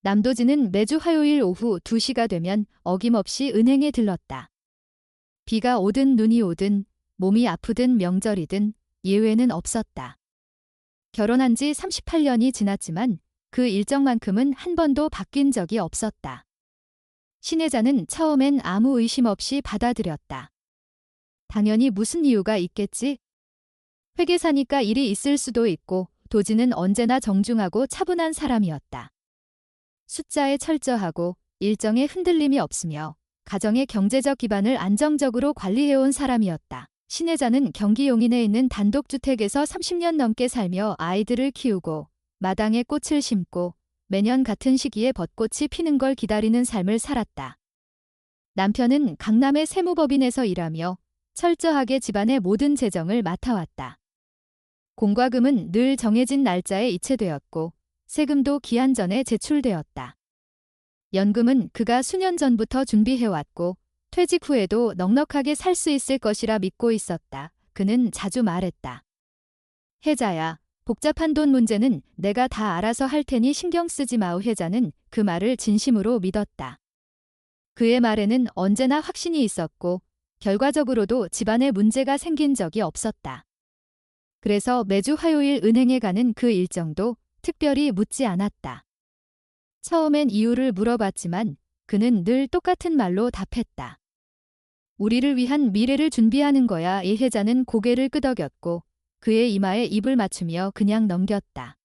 남도진은 매주 화요일 오후 2시가 되면 어김없이 은행에 들렀다. 비가 오든 눈이 오든 몸이 아프든 명절이든 예외는 없었다. 결혼한 지 38년이 지났지만 그 일정만큼은 한 번도 바뀐 적이 없었다. 신혜자는 처음엔 아무 의심 없이 받아들였다. 당연히 무슨 이유가 있겠지? 회계사니까 일이 있을 수도 있고 도진은 언제나 정중하고 차분한 사람이었다. 숫자에 철저하고 일정에 흔들림이 없으며 가정의 경제적 기반을 안정적으로 관리해온 사람이었다. 신혜자는 경기 용인에 있는 단독주택에서 30년 넘게 살며 아이들을 키우고 마당에 꽃을 심고 매년 같은 시기에 벚꽃이 피는 걸 기다리는 삶을 살았다. 남편은 강남의 세무법인에서 일하며 철저하게 집안의 모든 재정을 맡아왔다. 공과금은 늘 정해진 날짜에 이체되었고 세금도 기한 전에 제출되었다. 연금은 그가 수년 전부터 준비해왔고 퇴직 후에도 넉넉하게 살 수 있을 것이라 믿고 있었다. 그는 자주 말했다. 혜자야, 복잡한 돈 문제는 내가 다 알아서 할 테니 신경 쓰지 마오. 혜자는 그 말을 진심으로 믿었다. 그의 말에는 언제나 확신이 있었고 결과적으로도 집안에 문제가 생긴 적이 없었다. 그래서 매주 화요일 은행에 가는 그 일정도 특별히 묻지 않았다. 처음엔 이유를 물어봤지만 그는 늘 똑같은 말로 답했다. 우리를 위한 미래를 준비하는 거야. 이 혜자는 고개를 끄덕였고 그의 이마에 입을 맞추며 그냥 넘겼다.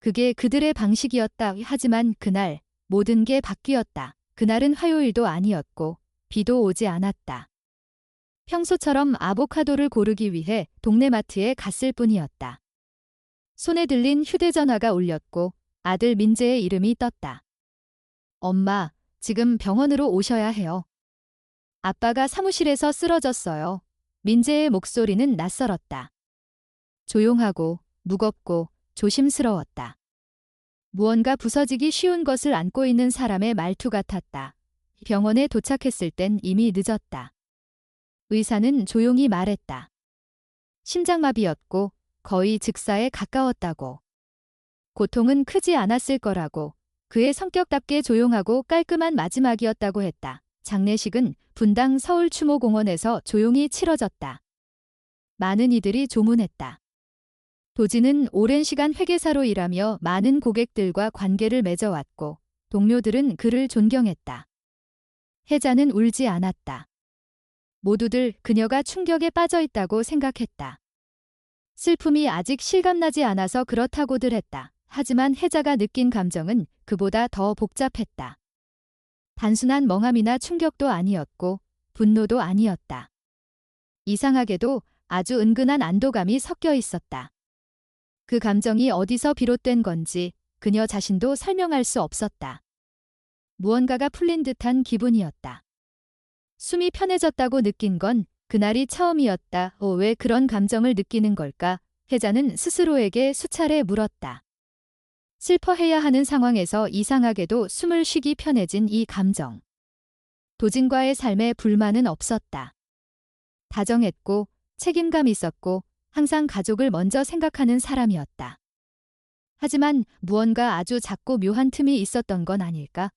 그게 그들의 방식이었다. 하지만 그날 모든 게 바뀌었다. 그날은 화요일도 아니었고 비도 오지 않았다. 평소처럼 아보카도를 고르기 위해 동네 마트에 갔을 뿐이었다. 손에 들린 휴대전화가 울렸고 아들 민재의 이름이 떴다. 엄마, 지금 병원으로 오셔야 해요. 아빠가 사무실에서 쓰러졌어요. 민재의 목소리는 낯설었다. 조용하고 무겁고 조심스러웠다. 무언가 부서지기 쉬운 것을 안고 있는 사람의 말투 같았다. 병원에 도착했을 땐 이미 늦었다. 의사는 조용히 말했다. 심장마비였고 거의 즉사에 가까웠다고. 고통은 크지 않았을 거라고. 그의 성격답게 조용하고 깔끔한 마지막이었다고 했다. 장례식은 분당 서울추모공원에서 조용히 치러졌다. 많은 이들이 조문했다. 도진은 오랜 시간 회계사로 일하며 많은 고객들과 관계를 맺어왔고 동료들은 그를 존경했다. 혜자는 울지 않았다. 모두들 그녀가 충격에 빠져 있다고 생각했다. 슬픔이 아직 실감나지 않아서 그렇다고들 했다. 하지만 혜자가 느낀 감정은 그보다 더 복잡했다. 단순한 멍함이나 충격도 아니었고 분노도 아니었다. 이상하게도 아주 은근한 안도감이 섞여 있었다. 그 감정이 어디서 비롯된 건지 그녀 자신도 설명할 수 없었다. 무언가가 풀린 듯한 기분이었다. 숨이 편해졌다고 느낀 건 그날이 처음이었다. 왜 그런 감정을 느끼는 걸까? 혜자는 스스로에게 수차례 물었다. 슬퍼해야 하는 상황에서 이상하게도 숨을 쉬기 편해진 이 감정. 도진과의 삶에 불만은 없었다. 다정했고 책임감 있었고 항상 가족을 먼저 생각하는 사람이었다. 하지만 무언가 아주 작고 묘한 틈이 있었던 건 아닐까?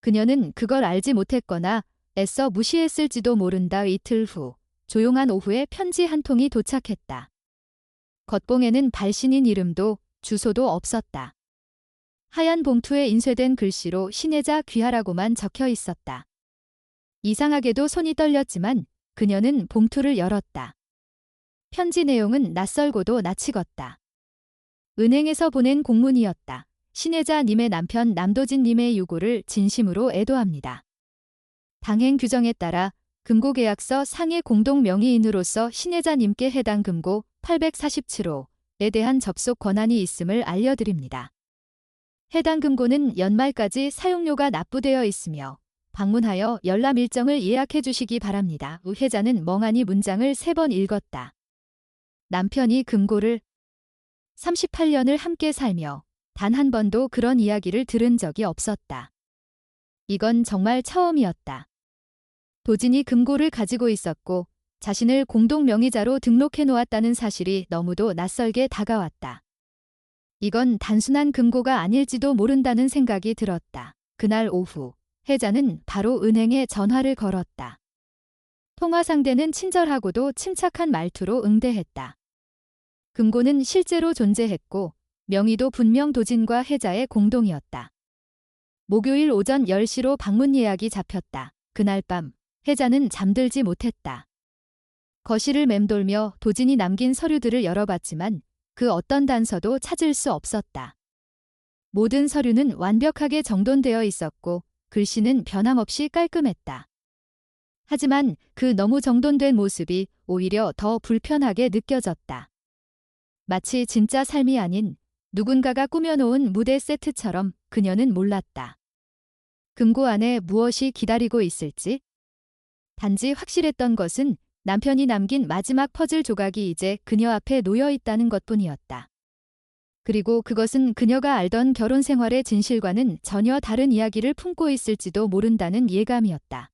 그녀는 그걸 알지 못했거나 애써 무시했을지도 모른다. 이틀 후 조용한 오후에 편지 한 통이 도착했다. 겉봉에는 발신인 이름도 주소도 없었다. 하얀 봉투에 인쇄된 글씨로 신혜자 귀하라고만 적혀 있었다. 이상하게도 손이 떨렸지만 그녀는 봉투를 열었다. 편지 내용은 낯설고도 낯익었다. 은행에서 보낸 공문이었다. 신혜자 님의 남편 남도진 님의 유고를 진심으로 애도합니다. 당행 규정에 따라 금고계약서 상해 공동 명의인으로서 신혜자 님께 해당 금고 847호에 대한 접속 권한이 있음을 알려드립니다. 해당 금고는 연말까지 사용료가 납부되어 있으며 방문하여 열람 일정을 예약해 주시기 바랍니다. 혜자는 멍하니 문장을 3번 읽었다. 남편이 금고를 38년을 함께 살며 단 한 번도 그런 이야기를 들은 적이 없었다. 이건 정말 처음이었다. 도진이 금고를 가지고 있었고 자신을 공동 명의자로 등록해 놓았다는 사실이 너무도 낯설게 다가왔다. 이건 단순한 금고가 아닐지도 모른다는 생각이 들었다. 그날 오후 혜자는 바로 은행에 전화를 걸었다. 통화 상대는 친절하고도 침착한 말투로 응대했다. 금고는 실제로 존재했고 명의도 분명 도진과 혜자의 공동이었다. 목요일 오전 10시로 방문 예약이 잡혔다. 그날 밤 혜자는 잠들지 못했다. 거실을 맴돌며 도진이 남긴 서류들을 열어봤지만 그 어떤 단서도 찾을 수 없었다. 모든 서류는 완벽하게 정돈되어 있었고 글씨는 변함없이 깔끔했다. 하지만 그 너무 정돈된 모습이 오히려 더 불편하게 느껴졌다. 마치 진짜 삶이 아닌 누군가가 꾸며놓은 무대 세트처럼 그녀는 몰랐다. 금고 안에 무엇이 기다리고 있을지? 단지 확실했던 것은 남편이 남긴 마지막 퍼즐 조각이 이제 그녀 앞에 놓여 있다는 것뿐이었다. 그리고 그것은 그녀가 알던 결혼 생활의 진실과는 전혀 다른 이야기를 품고 있을지도 모른다는 예감이었다.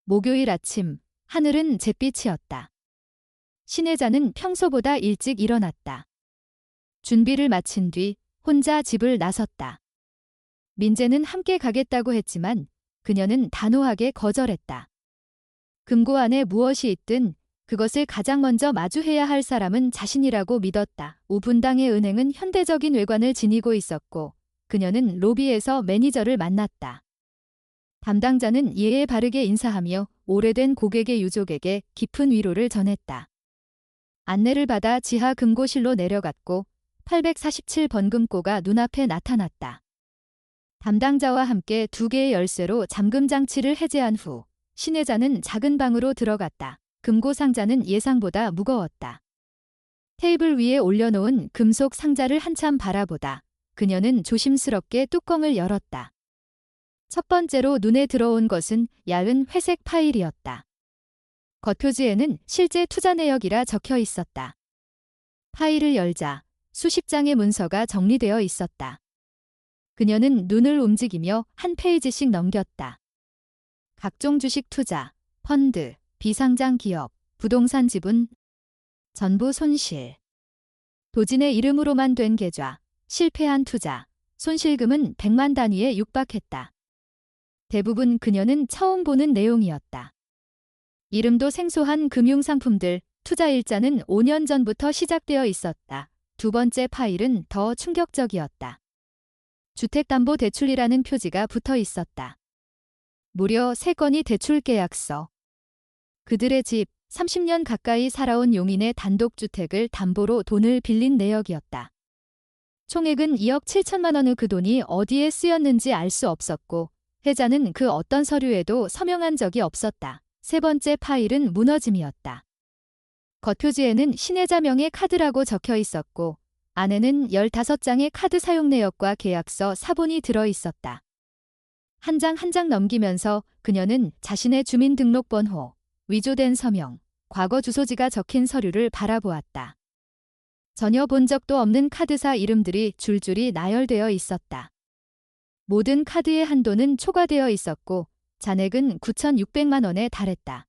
목요일 아침, 하늘은 잿빛이었다. 신혜자는 평소보다 일찍 일어났다. 준비를 마친 뒤 혼자 집을 나섰다. 민재는 함께 가겠다고 했지만 그녀는 단호하게 거절했다. 금고 안에 무엇이 있든 그것을 가장 먼저 마주해야 할 사람은 자신이라고 믿었다. 5분당의 은행은 현대적인 외관을 지니고 있었고 그녀는 로비에서 매니저를 만났다. 담당자는 예의 바르게 인사하며 오래된 고객의 유족에게 깊은 위로를 전했다. 안내를 받아 지하 금고실로 내려갔고 847번 금고가 눈앞에 나타났다. 담당자와 함께 2개의 열쇠로 잠금 장치를 해제한 후 신혜자는 작은 방으로 들어갔다. 금고 상자는 예상보다 무거웠다. 테이블 위에 올려놓은 금속 상자를 한참 바라보다 그녀는 조심스럽게 뚜껑을 열었다. 첫 번째로 눈에 들어온 것은 얇은 회색 파일이었다. 겉표지에는 실제 투자 내역이라 적혀 있었다. 파일을 열자 수십 장의 문서가 정리되어 있었다. 그녀는 눈을 움직이며 한 페이지씩 넘겼다. 각종 주식 투자, 펀드, 비상장 기업, 부동산 지분, 전부 손실. 도진의 이름으로만 된 계좌, 실패한 투자, 손실금은 100만 단위에 육박했다. 대부분 그녀는 처음 보는 내용이었다. 이름도 생소한 금융상품들, 투자 일자는 5년 전부터 시작되어 있었다. 두 번째 파일은 더 충격적이었다. 주택담보대출이라는 표지가 붙어 있었다. 무려 3건이 대출 계약서. 그들의 집, 30년 가까이 살아온 용인의 단독주택을 담보로 돈을 빌린 내역이었다. 총액은 2억 7천만 원의 그 돈이 어디에 쓰였는지 알 수 없었고 혜자는 그 어떤 서류에도 서명한 적이 없었다. 세 번째 파일은 무너짐이었다. 겉표지에는 신혜자 명의 카드라고 적혀 있었고 안에는 15장의 카드 사용 내역과 계약서 사본이 들어 있었다. 한 장 한 장 넘기면서 그녀는 자신의 주민등록번호, 위조된 서명, 과거 주소지가 적힌 서류를 바라보았다. 전혀 본 적도 없는 카드사 이름들이 줄줄이 나열되어 있었다. 모든 카드의 한도는 초과되어 있었고 잔액은 9,600만 원에 달했다.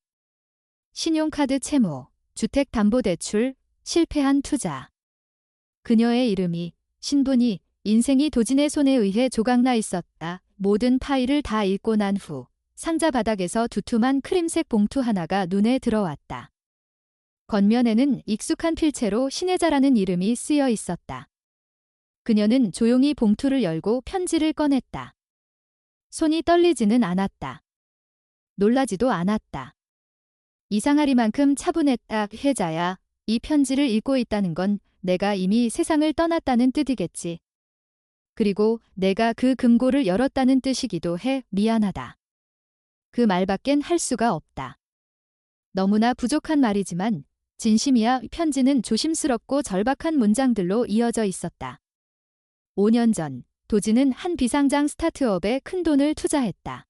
신용카드 채무, 주택담보대출, 실패한 투자. 그녀의 이름이, 신분이, 인생이 도진의 손에 의해 조각나 있었다. 모든 파일을 다 읽고 난 후 상자 바닥에서 두툼한 크림색 봉투 하나가 눈에 들어왔다. 겉면에는 익숙한 필체로 신혜자라는 이름이 쓰여 있었다. 그녀는 조용히 봉투를 열고 편지를 꺼냈다. 손이 떨리지는 않았다. 놀라지도 않았다. 이상하리만큼 차분했다. 혜자야, 이 편지를 읽고 있다는 건 내가 이미 세상을 떠났다는 뜻이겠지. 그리고 내가 그 금고를 열었다는 뜻이기도 해. 미안하다. 그 말밖엔 할 수가 없다. 너무나 부족한 말이지만 진심이야. 편지는 조심스럽고 절박한 문장들로 이어져 있었다. 5년 전 도진은 한 비상장 스타트업에 큰 돈을 투자했다.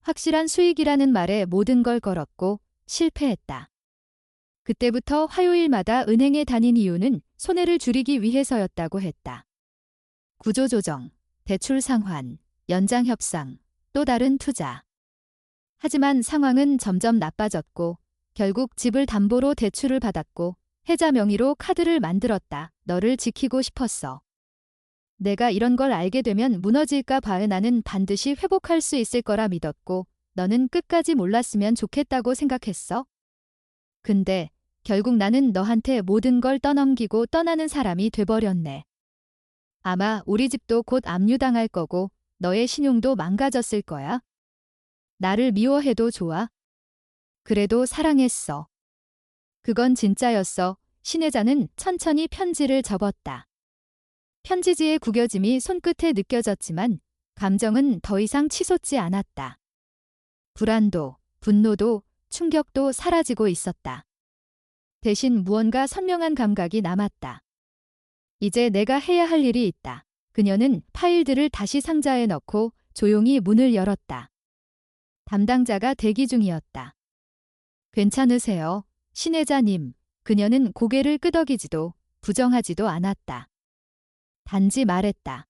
확실한 수익이라는 말에 모든 걸 걸었고 실패했다. 그때부터 화요일마다 은행에 다닌 이유는 손해를 줄이기 위해서였다고 했다. 구조조정, 대출 상환, 연장 협상, 또 다른 투자. 하지만 상황은 점점 나빠졌고 결국 집을 담보로 대출을 받았고 혜자 명의로 카드를 만들었다. 너를 지키고 싶었어. 내가 이런 걸 알게 되면 무너질까 봐 나는 반드시 회복할 수 있을 거라 믿었고 너는 끝까지 몰랐으면 좋겠다고 생각했어. 근데 결국 나는 너한테 모든 걸 떠넘기고 떠나는 사람이 돼버렸네. 아마 우리 집도 곧 압류당할 거고 너의 신용도 망가졌을 거야. 나를 미워해도 좋아. 그래도 사랑했어. 그건 진짜였어. 신혜자는 천천히 편지를 접었다. 편지지의 구겨짐이 손끝에 느껴졌지만 감정은 더 이상 치솟지 않았다. 불안도, 분노도, 충격도 사라지고 있었다. 대신 무언가 선명한 감각이 남았다. 이제 내가 해야 할 일이 있다. 그녀는 파일들을 다시 상자에 넣고 조용히 문을 열었다. 담당자가 대기 중이었다. 괜찮으세요, 신혜자님. 그녀는 고개를 끄덕이지도 부정하지도 않았다. 단지 말했다.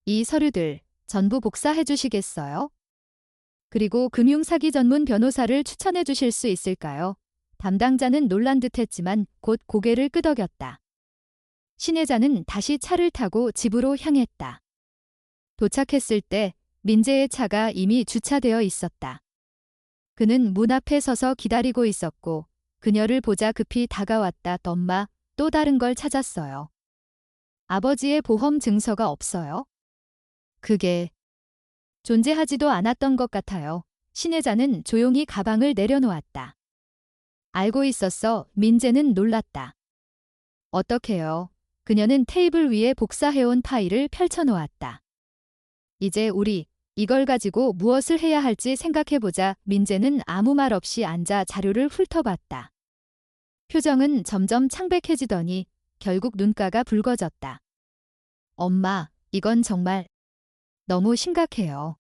이 서류들 전부 복사해 주시겠어요? 그리고 금융사기 전문 변호사를 추천해 주실 수 있을까요? 담당자는 놀란 듯했지만 곧 고개를 끄덕였다. 신혜자는 다시 차를 타고 집으로 향했다. 도착했을 때 민재의 차가 이미 주차되어 있었다. 그는 문 앞에 서서 기다리고 있었고 그녀를 보자 급히 다가왔다. 엄마, 또 다른 걸 찾았어요. 아버지의 보험 증서가 없어요. 그게 존재하지도 않았던 것 같아요. 신혜자는 조용히 가방을 내려놓았다. 알고 있었어. 민재는 놀랐다. 어떡해요? 그녀는 테이블 위에 복사해온 파일을 펼쳐놓았다. 이제 우리 이걸 가지고 무엇을 해야 할지 생각해보자. 민재는 아무 말 없이 앉아 자료를 훑어봤다. 표정은 점점 창백해지더니 결국 눈가가 붉어졌다. 엄마, 이건 정말 너무 심각해요.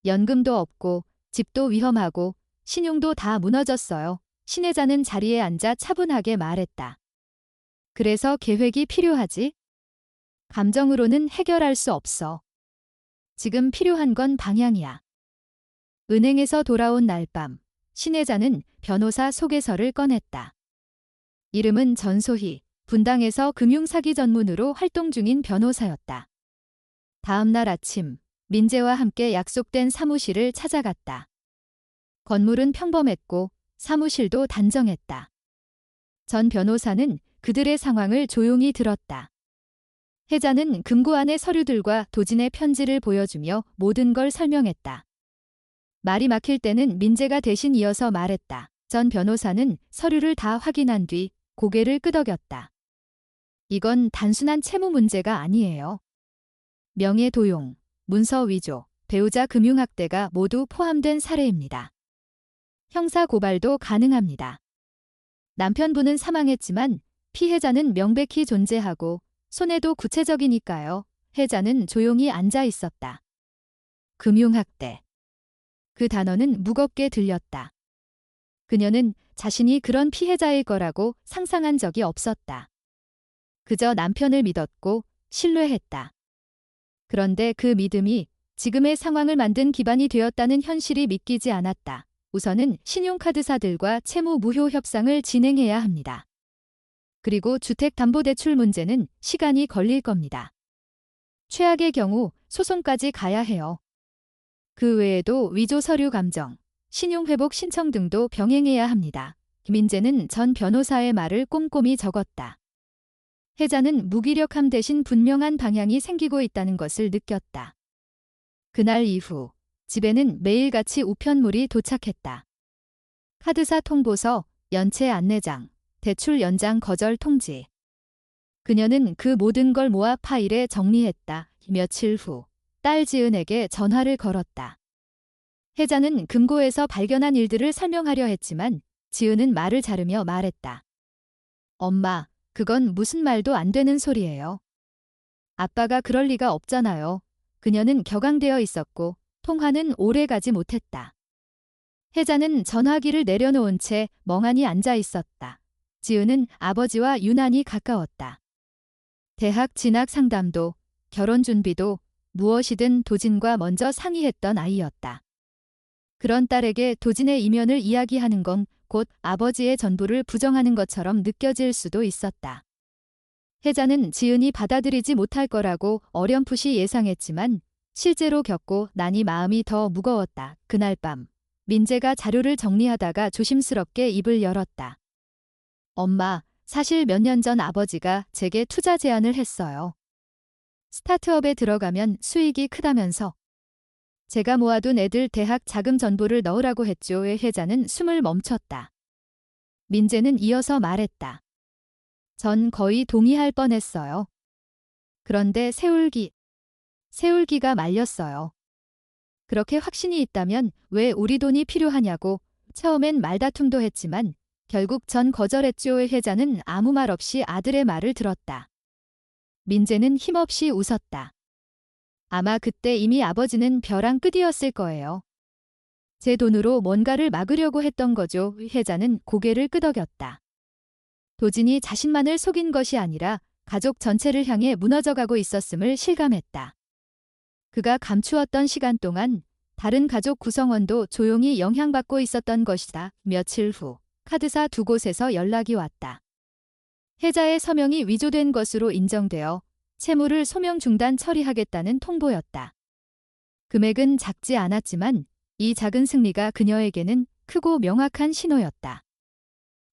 연금도 없고 집도 위험하고 신용도 다 무너졌어요. 신혜자는 자리에 앉아 차분하게 말했다. 그래서 계획이 필요하지? 감정으로는 해결할 수 없어. 지금 필요한 건 방향이야. 은행에서 돌아온 날 밤, 신혜자는 변호사 소개서를 꺼냈다. 이름은 전소희, 분당에서 금융사기 전문으로 활동 중인 변호사였다. 다음 날 아침, 민재와 함께 약속된 사무실을 찾아갔다. 건물은 평범했고 사무실도 단정했다. 전 변호사는 그들의 상황을 조용히 들었다. 혜자는 금고 안의 서류들과 도진의 편지를 보여주며 모든 걸 설명했다. 말이 막힐 때는 민재가 대신 이어서 말했다. 전 변호사는 서류를 다 확인한 뒤 고개를 끄덕였다. 이건 단순한 채무 문제가 아니에요. 명예 도용, 문서 위조, 배우자 금융학대가 모두 포함된 사례입니다. 형사 고발도 가능합니다. 남편분은 사망했지만 피해자는 명백히 존재하고 손해도 구체적이니까요. 혜자는 조용히 앉아 있었다. 금융학대. 그 단어는 무겁게 들렸다. 그녀는 자신이 그런 피해자일 거라고 상상한 적이 없었다. 그저 남편을 믿었고 신뢰했다. 그런데 그 믿음이 지금의 상황을 만든 기반이 되었다는 현실이 믿기지 않았다. 우선은 신용카드사들과 채무 무효 협상을 진행해야 합니다. 그리고 주택담보대출 문제는 시간이 걸릴 겁니다. 최악의 경우 소송까지 가야 해요. 그 외에도 위조 서류 감정, 신용회복 신청 등도 병행해야 합니다. 민재는 전 변호사의 말을 꼼꼼히 적었다. 혜자는 무기력함 대신 분명한 방향이 생기고 있다는 것을 느꼈다. 그날 이후 집에는 매일같이 우편물이 도착했다. 카드사 통보서, 연체 안내장, 대출 연장 거절 통지. 그녀는 그 모든 걸 모아 파일에 정리했다. 며칠 후 딸 지은에게 전화를 걸었다. 혜자는 금고에서 발견한 일들을 설명하려 했지만 지은은 말을 자르며 말했다. 엄마, 그건 무슨 말도 안 되는 소리예요. 아빠가 그럴 리가 없잖아요. 그녀는 격앙되어 있었고 통화는 오래 가지 못했다. 혜자는 전화기를 내려놓은 채 멍하니 앉아 있었다. 지은은 아버지와 유난히 가까웠다. 대학 진학 상담도, 결혼 준비도 무엇이든 도진과 먼저 상의했던 아이였다. 그런 딸에게 도진의 이면을 이야기하는 건 곧 아버지의 전부를 부정하는 것처럼 느껴질 수도 있었다. 혜자는 지은이 받아들이지 못할 거라고 어렴풋이 예상했지만 실제로 겪고 나니 마음이 더 무거웠다. 그날 밤 민재가 자료를 정리하다가 조심스럽게 입을 열었다. 엄마, 사실 몇 년 전 아버지가 제게 투자 제안을 했어요. 스타트업에 들어가면 수익이 크다면서. 제가 모아둔 애들 대학 자금 전부를 넣으라고 했죠. 혜자는 숨을 멈췄다. 민재는 이어서 말했다. 전 거의 동의할 뻔했어요. 그런데 세울기가 말렸어요. 그렇게 확신이 있다면 왜 우리 돈이 필요하냐고 처음엔 말다툼도 했지만 결국 전 거절했죠. 혜자는 아무 말 없이 아들의 말을 들었다. 민재는 힘없이 웃었다. 아마 그때 이미 아버지는 벼랑 끝이었을 거예요. 제 돈으로 뭔가를 막으려고 했던 거죠. 혜자는 고개를 끄덕였다. 도진이 자신만을 속인 것이 아니라 가족 전체를 향해 무너져가고 있었음을 실감했다. 그가 감추었던 시간 동안 다른 가족 구성원도 조용히 영향받고 있었던 것이다. 며칠 후 카드사 두 곳에서 연락이 왔다. 혜자의 서명이 위조된 것으로 인정되어 채무를 소명 중단 처리하겠다는 통보였다. 금액은 작지 않았지만 이 작은 승리가 그녀에게는 크고 명확한 신호였다.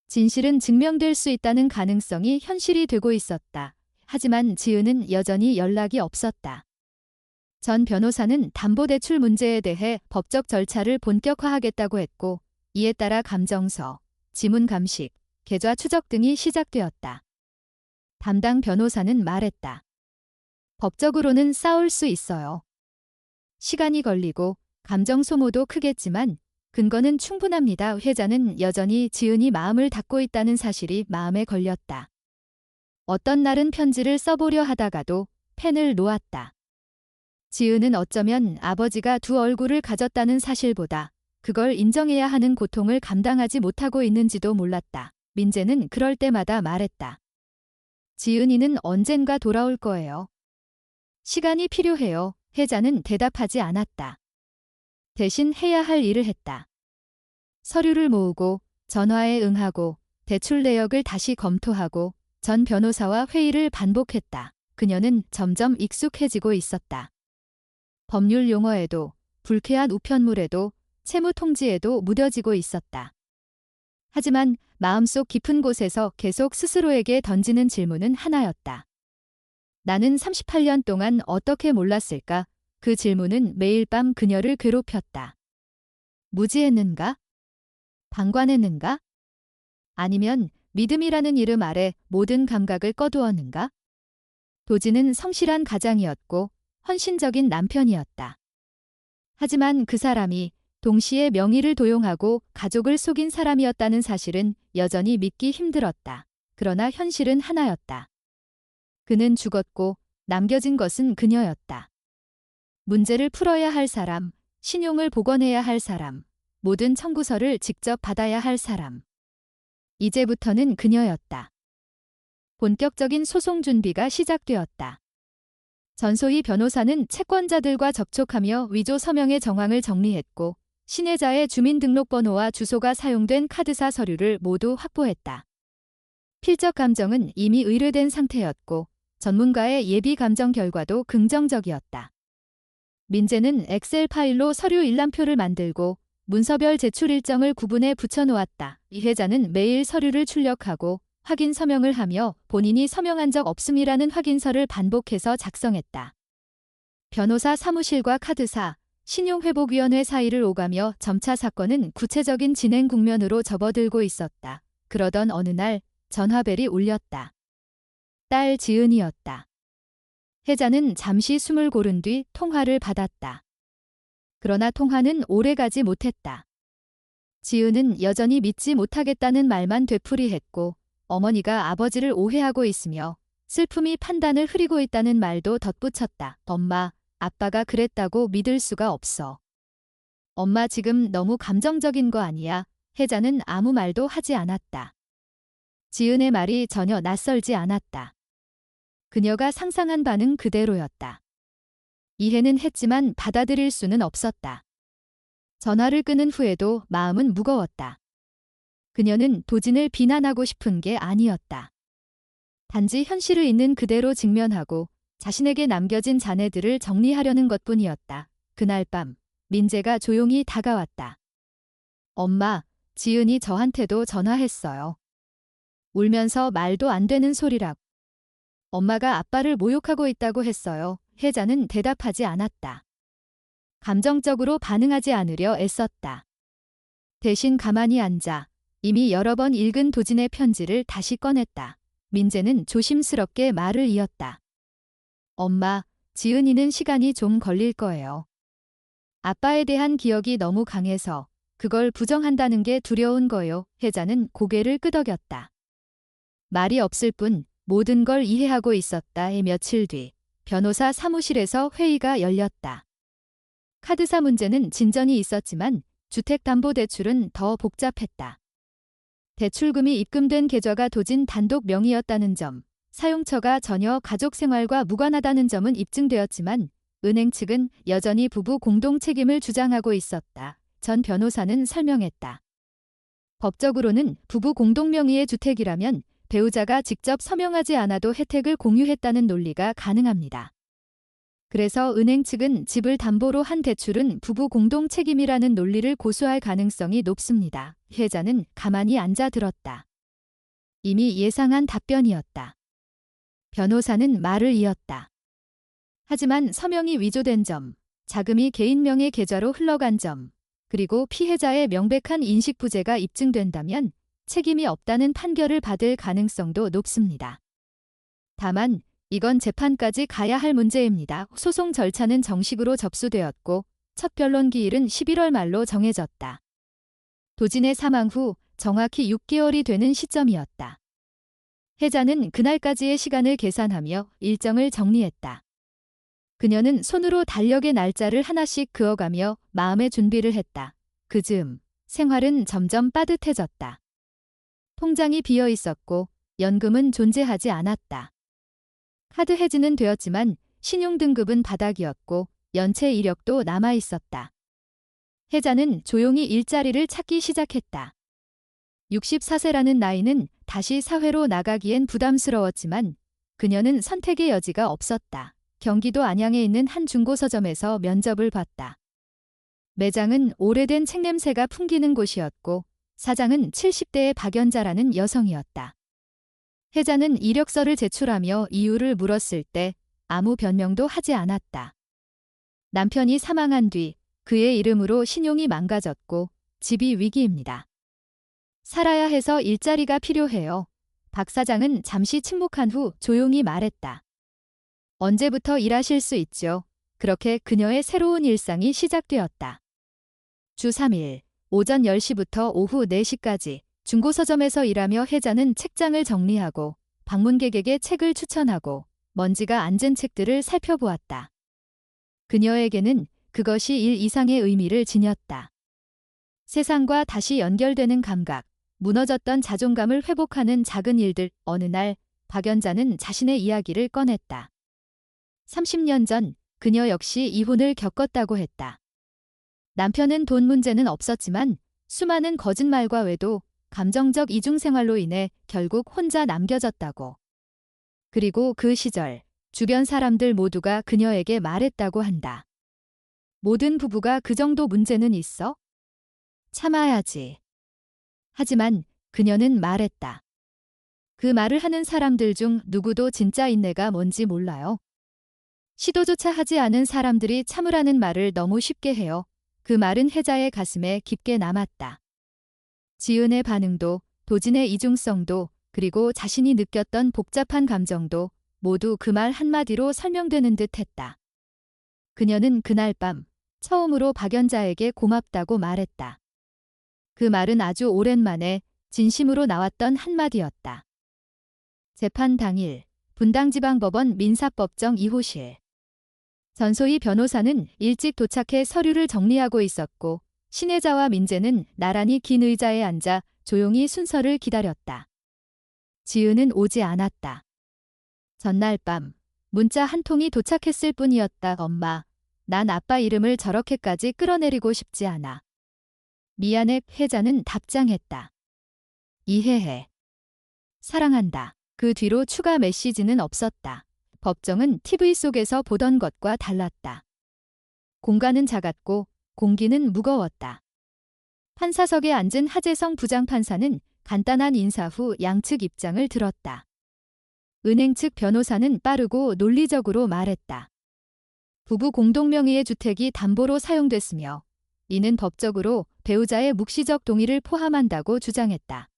진실은 증명될 수 있다는 가능성이 현실이 되고 있었다. 하지만 지은은 여전히 연락이 없었다. 전 변호사는 담보대출 문제에 대해 법적 절차를 본격화하겠다고 했고 이에 따라 감정서, 지문 감식, 계좌 추적 등이 시작되었다. 담당 변호사는 말했다. 법적으로는 싸울 수 있어요. 시간이 걸리고 감정 소모도 크겠지만 근거는 충분합니다. 혜자는 여전히 지은이 마음을 닫고 있다는 사실이 마음에 걸렸다. 어떤 날은 편지를 써보려 하다가도 펜을 놓았다. 지은은 어쩌면 아버지가 두 얼굴을 가졌다는 사실보다 그걸 인정해야 하는 고통을 감당하지 못하고 있는지도 몰랐다. 민재는 그럴 때마다 말했다. 지은이는 언젠가 돌아올 거예요. 시간이 필요해요. 혜자는 대답하지 않았다. 대신 해야 할 일을 했다. 서류를 모으고 전화에 응하고 대출 내역을 다시 검토하고 전 변호사와 회의를 반복했다. 그녀는 점점 익숙해지고 있었다. 법률 용어에도 불쾌한 우편물에도 채무 통지에도 무뎌지고 있었다. 하지만 마음속 깊은 곳에서 계속 스스로에게 던지는 질문은 하나였다. 나는 38년 동안 어떻게 몰랐을까? 그 질문은 매일 밤 그녀를 괴롭혔다. 무지했는가? 방관했는가? 아니면 믿음이라는 이름 아래 모든 감각을 꺼두었는가? 도진은 성실한 가장이었고 헌신적인 남편이었다. 하지만 그 사람이 동시에 명의를 도용하고 가족을 속인 사람이었다는 사실은 여전히 믿기 힘들었다. 그러나 현실은 하나였다. 그는 죽었고 남겨진 것은 그녀였다. 문제를 풀어야 할 사람, 신용을 복원해야 할 사람, 모든 청구서를 직접 받아야 할 사람. 이제부터는 그녀였다. 본격적인 소송 준비가 시작되었다. 전소희 변호사는 채권자들과 접촉하며 위조 서명의 정황을 정리했고 신혜자의 주민등록번호와 주소가 사용된 카드사 서류를 모두 확보했다. 필적 감정은 이미 의뢰된 상태였고 전문가의 예비 감정 결과도 긍정적이었다. 민재는 엑셀 파일로 서류 일람표를 만들고 문서별 제출 일정을 구분해 붙여놓았다. 이 혜자는 매일 서류를 출력하고 확인 서명을 하며 본인이 서명한 적 없음이라는 확인서를 반복해서 작성했다. 변호사 사무실과 카드사, 신용회복위원회 사이를 오가며 점차 사건은 구체적인 진행 국면으로 접어들고 있었다. 그러던 어느 날 전화벨이 울렸다. 딸 지은이었다. 혜자는 잠시 숨을 고른 뒤 통화를 받았다. 그러나 통화는 오래가지 못했다. 지은은 여전히 믿지 못하겠다는 말만 되풀이했고 어머니가 아버지를 오해하고 있으며 슬픔이 판단을 흐리고 있다는 말도 덧붙였다. 엄마, 아빠가 그랬다고 믿을 수가 없어. 엄마 지금 너무 감정적인 거 아니야? 혜자는 아무 말도 하지 않았다. 지은의 말이 전혀 낯설지 않았다. 그녀가 상상한 바는 그대로였다. 이해는 했지만 받아들일 수는 없었다. 전화를 끊은 후에도 마음은 무거웠다. 그녀는 도진을 비난하고 싶은 게 아니었다. 단지 현실을 있는 그대로 직면하고 자신에게 남겨진 자네들을 정리하려는 것뿐이었다. 그날 밤 민재가 조용히 다가왔다. 엄마, 지은이 저한테도 전화했어요. 울면서 말도 안 되는 소리라고. 엄마가 아빠를 모욕하고 있다고 했어요. 혜자는 대답하지 않았다. 감정적으로 반응하지 않으려 애썼다. 대신 가만히 앉아 이미 여러 번 읽은 도진의 편지를 다시 꺼냈다. 민재는 조심스럽게 말을 이었다. 엄마, 지은이는 시간이 좀 걸릴 거예요. 아빠에 대한 기억이 너무 강해서 그걸 부정한다는 게 두려운 거요. 혜자는 고개를 끄덕였다. 말이 없을 뿐 모든 걸 이해하고 있었다. 며칠 뒤 변호사 사무실에서 회의가 열렸다. 카드사 문제는 진전이 있었지만 주택담보대출은 더 복잡했다. 대출금이 입금된 계좌가 도진 단독 명의였다는 점, 사용처가 전혀 가족 생활과 무관하다는 점은 입증되었지만 은행 측은 여전히 부부 공동 책임을 주장하고 있었다. 전 변호사는 설명했다. 법적으로는 부부 공동 명의의 주택이라면 배우자가 직접 서명하지 않아도 혜택을 공유했다는 논리가 가능합니다. 그래서 은행 측은 집을 담보로 한 대출은 부부 공동 책임이라는 논리를 고수할 가능성이 높습니다. 혜자는 가만히 앉아 들었다. 이미 예상한 답변이었다. 변호사는 말을 이었다. 하지만 서명이 위조된 점, 자금이 개인 명의 계좌로 흘러간 점, 그리고 피해자의 명백한 인식 부재가 입증된다면 책임이 없다는 판결을 받을 가능성도 높습니다. 다만 이건 재판까지 가야 할 문제입니다. 소송 절차는 정식으로 접수되었고 첫 변론 기일은 11월 말로 정해졌다. 도진의 사망 후 정확히 6개월이 되는 시점이었다. 혜자는 그날까지의 시간을 계산하며 일정을 정리했다. 그녀는 손으로 달력의 날짜를 하나씩 그어가며 마음의 준비를 했다. 그 즈음 생활은 점점 빠듯해졌다. 통장이 비어 있었고 연금은 존재하지 않았다. 카드 해지는 되었지만 신용등급은 바닥이었고 연체 이력도 남아 있었다. 혜자는 조용히 일자리를 찾기 시작했다. 64세라는 나이는 다시 사회로 나가기엔 부담스러웠지만 그녀는 선택의 여지가 없었다. 경기도 안양에 있는 한 중고서점에서 면접을 봤다. 매장은 오래된 책 냄새가 풍기는 곳이었고 사장은 70대의 박연자라는 여성이었다. 혜자는 이력서를 제출하며 이유를 물었을 때 아무 변명도 하지 않았다. 남편이 사망한 뒤 그의 이름으로 신용이 망가졌고 집이 위기입니다. 살아야 해서 일자리가 필요해요. 박 사장은 잠시 침묵한 후 조용히 말했다. 언제부터 일하실 수 있죠? 그렇게 그녀의 새로운 일상이 시작되었다. 주 3일, 오전 10시부터 오후 4시까지 중고서점에서 일하며 혜자는 책장을 정리하고 방문객에게 책을 추천하고 먼지가 앉은 책들을 살펴보았다. 그녀에게는 그것이 일 이상의 의미를 지녔다. 세상과 다시 연결되는 감각, 무너졌던 자존감을 회복하는 작은 일들. 어느 날 박연자는 자신의 이야기를 꺼냈다. 30년 전 그녀 역시 이혼을 겪었다고 했다. 남편은 돈 문제는 없었지만 수많은 거짓말과 외도, 감정적 이중생활로 인해 결국 혼자 남겨졌다고. 그리고 그 시절 주변 사람들 모두가 그녀에게 말했다고 한다. 모든 부부가 그 정도 문제는 있어? 참아야지. 하지만 그녀는 말했다. 그 말을 하는 사람들 중 누구도 진짜 인내가 뭔지 몰라요. 시도조차 하지 않은 사람들이 참으라는 말을 너무 쉽게 해요. 그 말은 혜자의 가슴에 깊게 남았다. 지은의 반응도, 도진의 이중성도, 그리고 자신이 느꼈던 복잡한 감정도 모두 그 말 한마디로 설명되는 듯 했다. 그녀는 그날 밤 처음으로 박연자에게 고맙다고 말했다. 그 말은 아주 오랜만에 진심으로 나왔던 한마디였다. 재판 당일 분당지방법원 민사법정 2호실. 전소희 변호사는 일찍 도착해 서류를 정리하고 있었고 신혜자와 민재는 나란히 긴 의자에 앉아 조용히 순서를 기다렸다. 지은은 오지 않았다. 전날 밤 문자 한 통이 도착했을 뿐이었다. 엄마, 난 아빠 이름을 저렇게까지 끌어내리고 싶지 않아. 미안해. 혜자는 답장했다. 이해해. 사랑한다. 그 뒤로 추가 메시지는 없었다. 법정은 TV 속에서 보던 것과 달랐다. 공간은 작았고 공기는 무거웠다. 판사석에 앉은 하재성 부장판사는 간단한 인사 후 양측 입장을 들었다. 은행 측 변호사는 빠르고 논리적으로 말했다. 부부 공동명의의 주택이 담보로 사용됐으며 이는 법적으로 배우자의 묵시적 동의를 포함한다고 주장했다.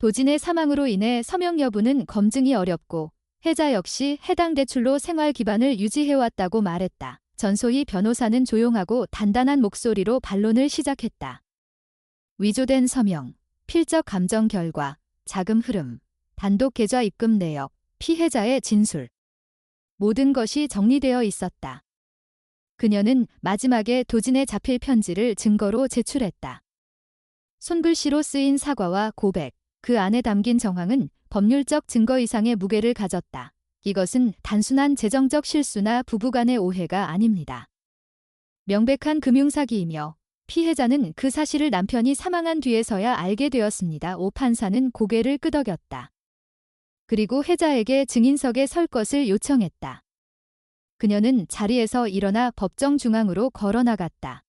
도진의 사망으로 인해 서명 여부는 검증이 어렵고 해자 역시 해당 대출로 생활 기반을 유지해왔다고 말했다. 전소희 변호사는 조용하고 단단한 목소리로 반론을 시작했다. 위조된 서명, 필적 감정 결과, 자금 흐름, 단독 계좌 입금 내역, 피해자의 진술. 모든 것이 정리되어 있었다. 그녀는 마지막에 도진의 자필 편지를 증거로 제출했다. 손글씨로 쓰인 사과와 고백, 그 안에 담긴 정황은 법률적 증거 이상의 무게를 가졌다. 이것은 단순한 재정적 실수나 부부간의 오해가 아닙니다. 명백한 금융사기이며 피해자는 그 사실을 남편이 사망한 뒤에서야 알게 되었습니다. 오 판사는 고개를 끄덕였다. 그리고 해자에게 증인석에 설 것을 요청했다. 그녀는 자리에서 일어나 법정 중앙으로 걸어나갔다.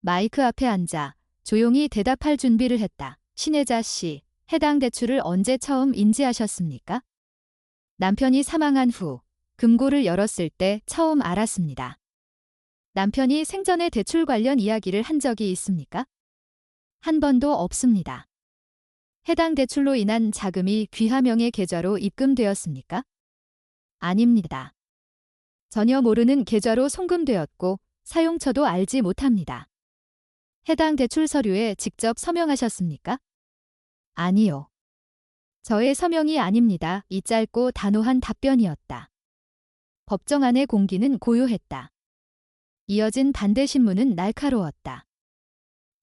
마이크 앞에 앉아 조용히 대답할 준비를 했다. 신혜자 씨, 해당 대출을 언제 처음 인지하셨습니까? 남편이 사망한 후 금고를 열었을 때 처음 알았습니다. 남편이 생전에 대출 관련 이야기를 한 적이 있습니까? 한 번도 없습니다. 해당 대출로 인한 자금이 귀하명의 계좌로 입금되었습니까? 아닙니다. 전혀 모르는 계좌로 송금되었고 사용처도 알지 못합니다. 해당 대출 서류에 직접 서명하셨습니까? 아니요. 저의 서명이 아닙니다. 이 짧고 단호한 답변이었다. 법정 안의 공기는 고요했다. 이어진 반대 신문은 날카로웠다.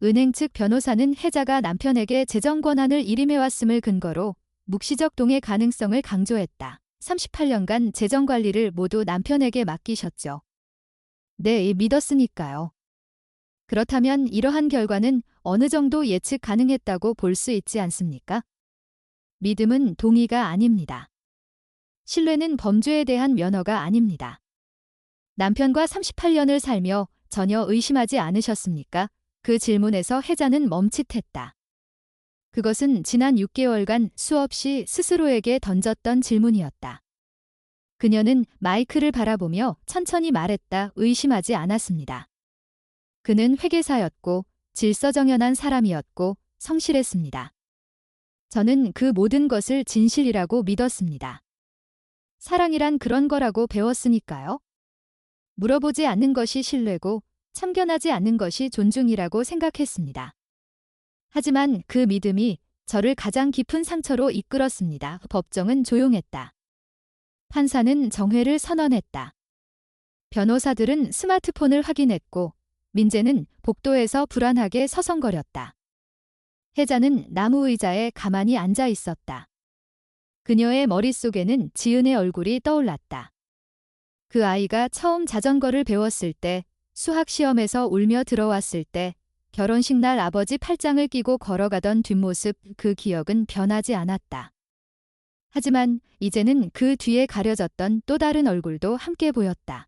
은행 측 변호사는 해자가 남편에게 재정 권한을 일임해왔음을 근거로 묵시적 동의 가능성을 강조했다. 38년간 재정 관리를 모두 남편에게 맡기셨죠. 네, 믿었으니까요. 그렇다면 이러한 결과는 어느 정도 예측 가능했다고 볼 수 있지 않습니까? 믿음은 동의가 아닙니다. 신뢰는 범죄에 대한 면허가 아닙니다. 남편과 38년을 살며 전혀 의심하지 않으셨습니까? 그 질문에서 해자는 멈칫했다. 그것은 지난 6개월간 수없이 스스로에게 던졌던 질문이었다. 그녀는 마이크를 바라보며 천천히 말했다. 의심하지 않았습니다. 그는 회계사였고 질서정연한 사람이었고 성실했습니다. 저는 그 모든 것을 진실이라고 믿었습니다. 사랑이란 그런 거라고 배웠으니까요. 물어보지 않는 것이 신뢰고 참견하지 않는 것이 존중이라고 생각했습니다. 하지만 그 믿음이 저를 가장 깊은 상처로 이끌었습니다. 법정은 조용했다. 판사는 정회를 선언했다. 변호사들은 스마트폰을 확인했고 민재는 복도에서 불안하게 서성거렸다. 해자는 나무 의자에 가만히 앉아 있었다. 그녀의 머릿속에는 지은의 얼굴이 떠올랐다. 그 아이가 처음 자전거를 배웠을 때, 수학시험에서 울며 들어왔을 때, 결혼식 날 아버지 팔짱을 끼고 걸어가던 뒷모습, 그 기억은 변하지 않았다. 하지만 이제는 그 뒤에 가려졌던 또 다른 얼굴도 함께 보였다.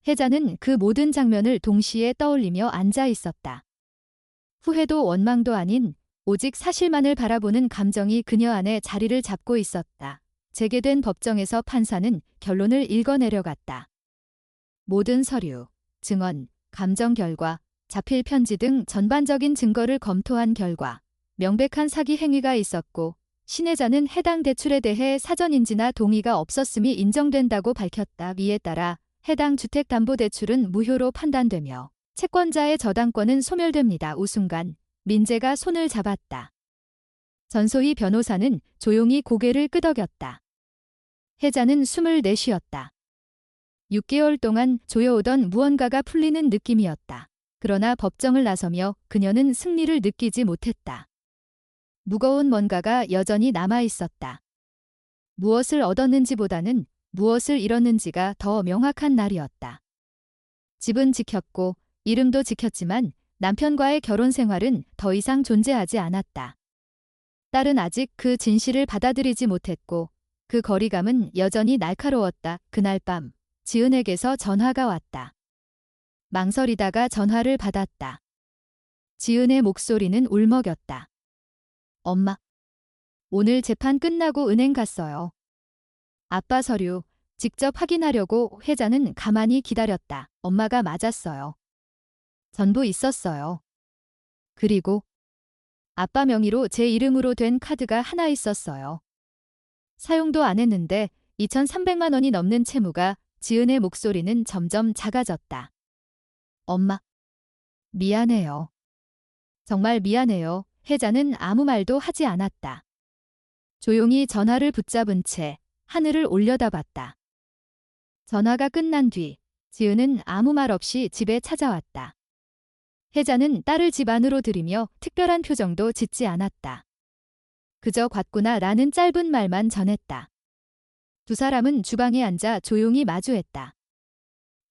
해자는 그 모든 장면을 동시에 떠올리며 앉아 있었다. 후회도 원망도 아닌 오직 사실만을 바라보는 감정이 그녀 안에 자리를 잡고 있었다. 재개된 법정에서 판사는 결론을 읽어내려갔다. 모든 서류, 증언, 감정 결과, 자필 편지 등 전반적인 증거를 검토한 결과 명백한 사기 행위가 있었고 신혜자는 해당 대출에 대해 사전 인지나 동의가 없었음이 인정된다고 밝혔다. 이에 따라 해당 주택담보대출은 무효로 판단되며 채권자의 저당권은 소멸됩니다. 우순간 민재가 손을 잡았다. 전소희 변호사는 조용히 고개를 끄덕였다. 해자는 숨을 내쉬었다. 6개월 동안 조여오던 무언가가 풀리는 느낌이었다. 그러나 법정을 나서며 그녀는 승리를 느끼지 못했다. 무거운 뭔가가 여전히 남아 있었다. 무엇을 얻었는지보다는 무엇을 잃었는지가 더 명확한 날이었다. 집은 지켰고 이름도 지켰지만 남편과의 결혼 생활은 더 이상 존재하지 않았다. 딸은 아직 그 진실을 받아들이지 못했고 그 거리감은 여전히 날카로웠다. 그날 밤 지은에게서 전화가 왔다. 망설이다가 전화를 받았다. 지은의 목소리는 울먹였다. 엄마, 오늘 재판 끝나고 은행 갔어요. 아빠 서류 직접 확인하려고. 혜자는 가만히 기다렸다. 엄마가 맞았어요. 전부 있었어요. 그리고 아빠 명의로 제 이름으로 된 카드가 하나 있었어요. 사용도 안 했는데 2,300만 원이 넘는 채무가. 지은의 목소리는 점점 작아졌다. 엄마, 미안해요. 정말 미안해요. 혜자는 아무 말도 하지 않았다. 조용히 전화를 붙잡은 채 하늘을 올려다봤다. 전화가 끝난 뒤 지은은 아무 말 없이 집에 찾아왔다. 혜자는 딸을 집 안으로 들이며 특별한 표정도 짓지 않았다. 그저 갔구나 라는 짧은 말만 전했다. 두 사람은 주방에 앉아 조용히 마주했다.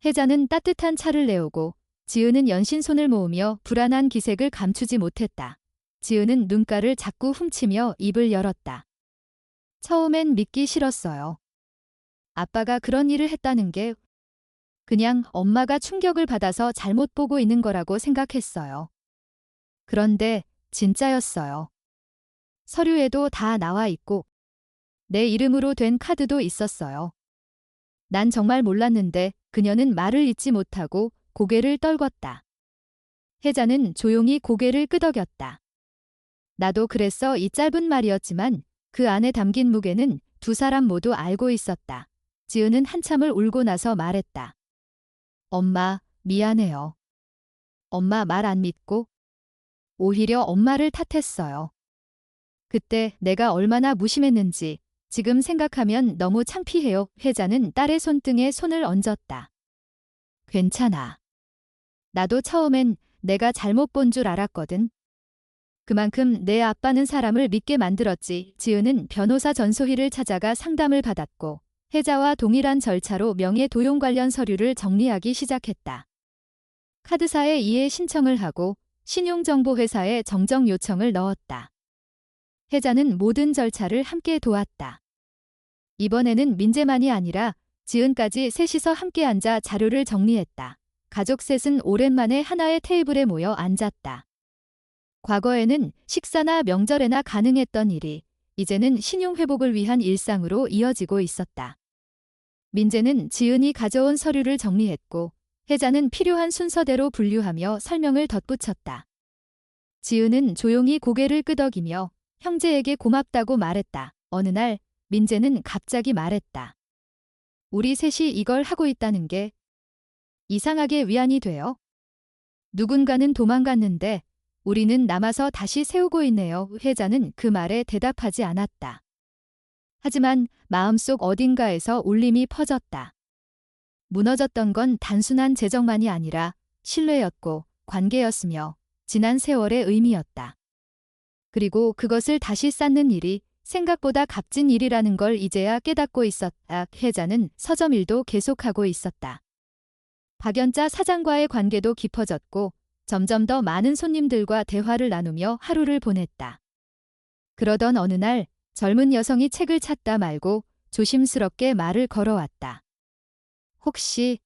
혜자는 따뜻한 차를 내오고 지은은 연신 손을 모으며 불안한 기색을 감추지 못했다. 지은은 눈가를 자꾸 훔치며 입을 열었다. 처음엔 믿기 싫었어요. 아빠가 그런 일을 했다는 게 그냥 엄마가 충격을 받아서 잘못 보고 있는 거라고 생각했어요. 그런데 진짜였어요. 서류에도 다 나와 있고 내 이름으로 된 카드도 있었어요. 난 정말 몰랐는데 그녀는 말을 잇지 못하고 고개를 떨궜다. 혜자는 조용히 고개를 끄덕였다. 나도 그랬어. 이 짧은 말이었지만 그 안에 담긴 무게는 두 사람 모두 알고 있었다. 지은은 한참을 울고 나서 말했다. 엄마, 미안해요. 엄마 말 안 믿고 오히려 엄마를 탓했어요. 그때 내가 얼마나 무심했는지 지금 생각하면 너무 창피해요. 혜자는 딸의 손등에 손을 얹었다. 괜찮아. 나도 처음엔 내가 잘못 본 줄 알았거든. 그만큼 내 아빠는 사람을 믿게 만들었지. 지은은 변호사 전소희를 찾아가 상담을 받았고 혜자와 동일한 절차로 명예 도용 관련 서류를 정리하기 시작했다. 카드사에 이해 신청을 하고 신용정보회사에 정정 요청을 넣었다. 혜자는 모든 절차를 함께 도왔다. 이번에는 민재만이 아니라 지은까지 셋이서 함께 앉아 자료를 정리했다. 가족 셋은 오랜만에 하나의 테이블에 모여 앉았다. 과거에는 식사나 명절에나 가능했던 일이 이제는 신용회복을 위한 일상으로 이어지고 있었다. 민재는 지은이 가져온 서류를 정리했고 혜자는 필요한 순서대로 분류하며 설명을 덧붙였다. 지은은 조용히 고개를 끄덕이며 형제에게 고맙다고 말했다. 어느 날 민재는 갑자기 말했다. 우리 셋이 이걸 하고 있다는 게 이상하게 위안이 돼요. 누군가는 도망갔는데 우리는 남아서 다시 세우고 있네요. 혜자는 그 말에 대답하지 않았다. 하지만 마음속 어딘가에서 울림이 퍼졌다. 무너졌던 건 단순한 재정만이 아니라 신뢰였고 관계였으며 지난 세월의 의미였다. 그리고 그것을 다시 쌓는 일이 생각보다 값진 일이라는 걸 이제야 깨닫고 있었다. 혜자는 서점 일도 계속하고 있었다. 박연자 사장과의 관계도 깊어졌고 점점 더 많은 손님들과 대화를 나누며 하루를 보냈다. 그러던 어느 날 젊은 여성이 책을 찾다 말고 조심스럽게 말을 걸어왔다. 혹시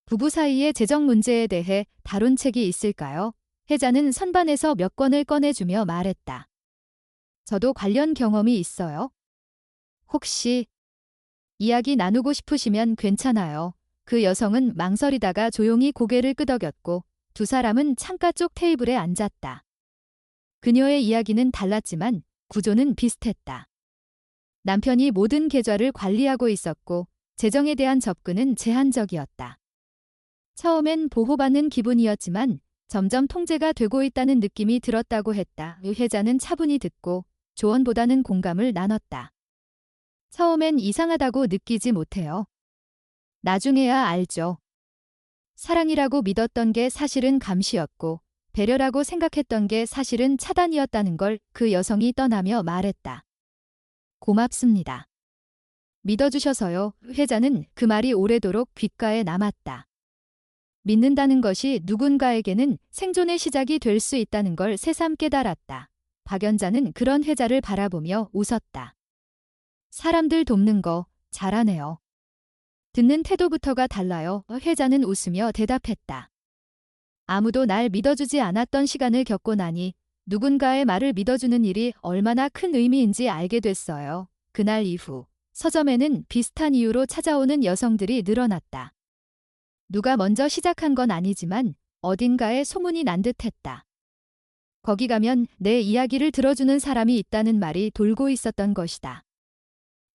부부 사이의 재정 문제에 대해 다룬 책이 있을까요? 혜자는 선반에서 몇 권을 꺼내주며 말했다. 저도 관련 경험이 있어요. 혹시 이야기 나누고 싶으시면 괜찮아요. 그 여성은 망설이다가 조용히 고개를 끄덕였고 두 사람은 창가 쪽 테이블에 앉았다. 그녀의 이야기는 달랐지만 구조는 비슷했다. 남편이 모든 계좌를 관리하고 있었고 재정에 대한 접근은 제한적이었다. 처음엔 보호받는 기분이었지만 점점 통제가 되고 있다는 느낌이 들었다고 했다. 혜자는 차분히 듣고 조언보다는 공감을 나눴다. 처음엔 이상하다고 느끼지 못해요. 나중에야 알죠. 사랑이라고 믿었던 게 사실은 감시였고 배려라고 생각했던 게 사실은 차단이었다는 걸 그 여성이 떠나며 말했다. 고맙습니다. 믿어주셔서요. 혜자는 그 말이 오래도록 귓가에 남았다. 믿는다는 것이 누군가에게는 생존의 시작이 될 수 있다는 걸 새삼 깨달았다. 박연자는 그런 혜자를 바라보며 웃었다. 사람들 돕는 거 잘하네요. 듣는 태도부터가 달라요. 혜자는 웃으며 대답했다. 아무도 날 믿어주지 않았던 시간을 겪고 나니 누군가의 말을 믿어주는 일이 얼마나 큰 의미인지 알게 됐어요. 그날 이후 서점에는 비슷한 이유로 찾아오는 여성들이 늘어났다. 누가 먼저 시작한 건 아니지만 어딘가에 소문이 난 듯했다. 거기 가면 내 이야기를 들어주는 사람이 있다는 말이 돌고 있었던 것이다.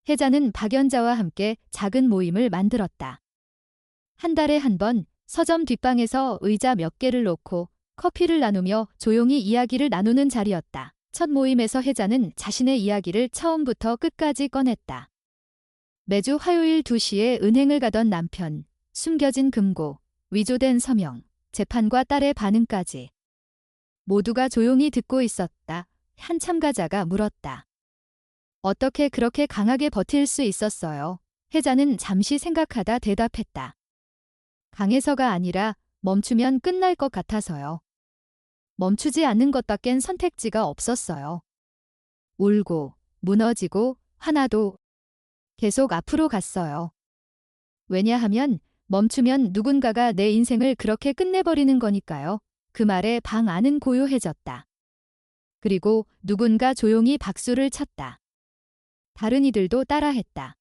혜자는 박연자와 함께 작은 모임을 만들었다. 한 달에 한 번 서점 뒷방에서 의자 몇 개를 놓고 커피를 나누며 조용히 이야기를 나누는 자리였다. 첫 모임에서 혜자는 자신의 이야기를 처음부터 끝까지 꺼냈다. 매주 화요일 2시에 은행을 가던 남편, 숨겨진 금고, 위조된 서명, 재판과 딸의 반응까지. 모두가 조용히 듣고 있었다. 한 참가자가 물었다. 어떻게 그렇게 강하게 버틸 수 있었어요? 혜자는 잠시 생각하다 대답했다. 강해서가 아니라 멈추면 끝날 것 같아서요. 멈추지 않는 것밖엔 선택지가 없었어요. 울고, 무너지고, 화나도 계속 앞으로 갔어요. 왜냐하면 멈추면 누군가가 내 인생을 그렇게 끝내버리는 거니까요. 그 말에 방 안은 고요해졌다. 그리고 누군가 조용히 박수를 쳤다. 다른 이들도 따라했다.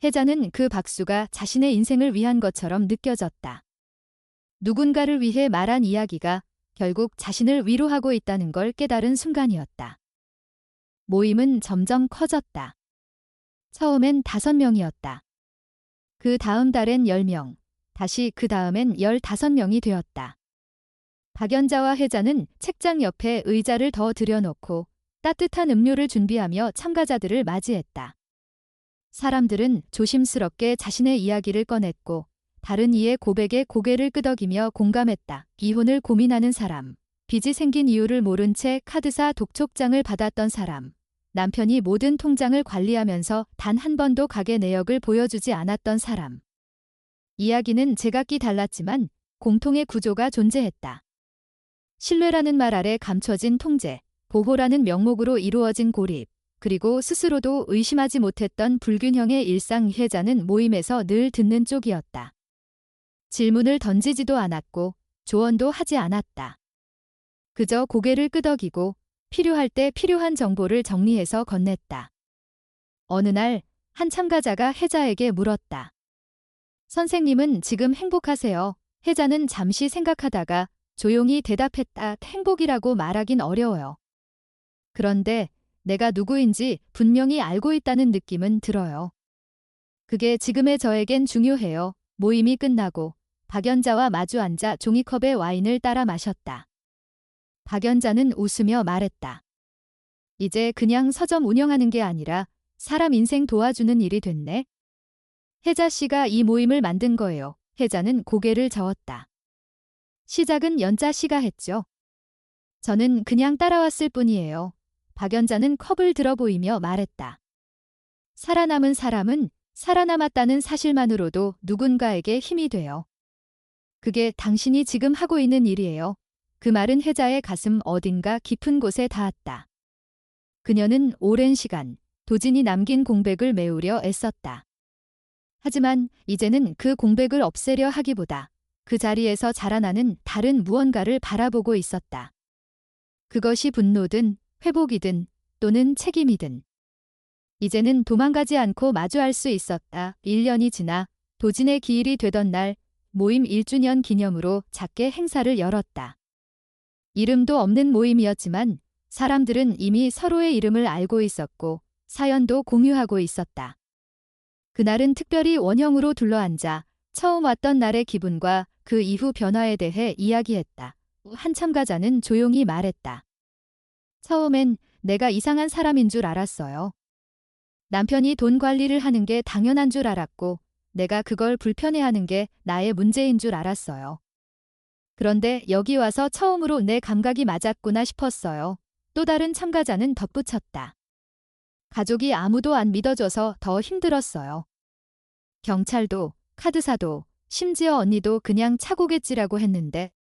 혜자는 그 박수가 자신의 인생을 위한 것처럼 느껴졌다. 누군가를 위해 말한 이야기가 결국 자신을 위로하고 있다는 걸 깨달은 순간이었다. 모임은 점점 커졌다. 처음엔 5명이었다. 그 다음 달엔 10명, 다시 그 다음엔 15명이 되었다. 박연자와 혜자는 책장 옆에 의자를 더 들여놓고 따뜻한 음료를 준비하며 참가자들을 맞이했다. 사람들은 조심스럽게 자신의 이야기를 꺼냈고 다른 이의 고백에 고개를 끄덕이며 공감했다. 이혼을 고민하는 사람, 빚이 생긴 이유를 모른 채 카드사 독촉장을 받았던 사람, 남편이 모든 통장을 관리하면서 단 한 번도 가게 내역을 보여주지 않았던 사람. 이야기는 제각기 달랐지만 공통의 구조가 존재했다. 신뢰라는 말 아래 감춰진 통제, 보호라는 명목으로 이루어진 고립, 그리고 스스로도 의심하지 못했던 불균형의 일상. 혜자는 모임에서 늘 듣는 쪽이었다. 질문을 던지지도 않았고 조언도 하지 않았다. 그저 고개를 끄덕이고 필요할 때 필요한 정보를 정리해서 건넸다. 어느 날 한 참가자가 혜자에게 물었다. 선생님은 지금 행복하세요? 혜자는 잠시 생각하다가 조용히 대답했다. 행복이라고 말하긴 어려워요. 그런데 내가 누구인지 분명히 알고 있다는 느낌은 들어요. 그게 지금의 저에겐 중요해요. 모임이 끝나고 박연자와 마주 앉아 종이컵에 와인을 따라 마셨다. 박연자는 웃으며 말했다. 이제 그냥 서점 운영하는 게 아니라 사람 인생 도와주는 일이 됐네. 혜자 씨가 이 모임을 만든 거예요. 혜자는 고개를 저었다. 시작은 연자 씨가 했죠. 저는 그냥 따라왔을 뿐이에요. 박연자는 컵을 들어 보이며 말했다. 살아남은 사람은 살아남았다는 사실만으로도 누군가에게 힘이 돼요. 그게 당신이 지금 하고 있는 일이에요. 그 말은 혜자의 가슴 어딘가 깊은 곳에 닿았다. 그녀는 오랜 시간 도진이 남긴 공백을 메우려 애썼다. 하지만 이제는 그 공백을 없애려 하기보다 그 자리에서 자라나는 다른 무언가를 바라보고 있었다. 그것이 분노든 회복이든 또는 책임이든. 이제는 도망가지 않고 마주할 수 있었다. 1년이 지나 도진의 기일이 되던 날 모임 1주년 기념으로 작게 행사를 열었다. 이름도 없는 모임이었지만 사람들은 이미 서로의 이름을 알고 있었고 사연도 공유하고 있었다. 그날은 특별히 원형으로 둘러앉아 처음 왔던 날의 기분과 그 이후 변화에 대해 이야기했다. 한 참가자는 조용히 말했다. 처음엔 내가 이상한 사람인 줄 알았어요. 남편이 돈 관리를 하는 게 당연한 줄 알았고 내가 그걸 불편해하는 게 나의 문제인 줄 알았어요. 그런데 여기 와서 처음으로 내 감각이 맞았구나 싶었어요. 또 다른 참가자는 덧붙였다. 가족이 아무도 안 믿어줘서 더 힘들었어요. 경찰도, 카드사도, 심지어 언니도 그냥 차고겠지라고 했는데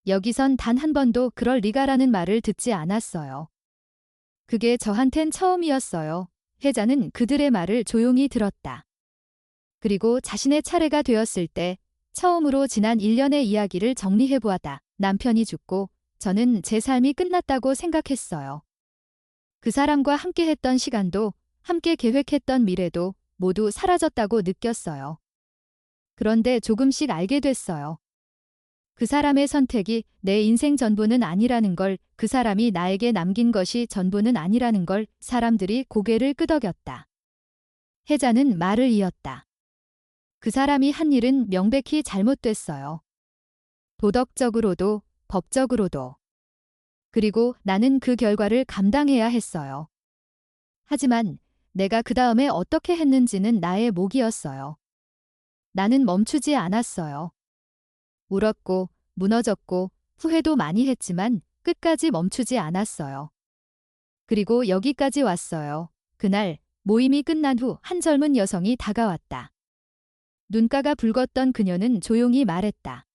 여기선 단 한 번도 그럴 리가라는 말을 듣지 않았어요. 그게 저한텐 처음이었어요. 혜자는 그들의 말을 조용히 들었다. 그리고 자신의 차례가 되었을 때 처음으로 지난 1년의 이야기를 정리해보았다. 남편이 죽고 저는 제 삶이 끝났다고 생각했어요. 그 사람과 함께 했던 시간도, 함께 계획했던 미래도 모두 사라졌다고 느꼈어요. 그런데 조금씩 알게 됐어요. 그 사람의 선택이 내 인생 전부는 아니라는 걸, 그 사람이 나에게 남긴 것이 전부는 아니라는 걸. 사람들이 고개를 끄덕였다. 혜자는 말을 이었다. 그 사람이 한 일은 명백히 잘못됐어요. 도덕적으로도, 법적으로도. 그리고 나는 그 결과를 감당해야 했어요. 하지만 내가 그 다음에 어떻게 했는지는 나의 몫이었어요. 나는 멈추지 않았어요. 울었고, 무너졌고, 후회도 많이 했지만 끝까지 멈추지 않았어요. 그리고 여기까지 왔어요. 그날 모임이 끝난 후 한 젊은 여성이 다가왔다. 눈가가 붉었던 그녀는 조용히 말했다.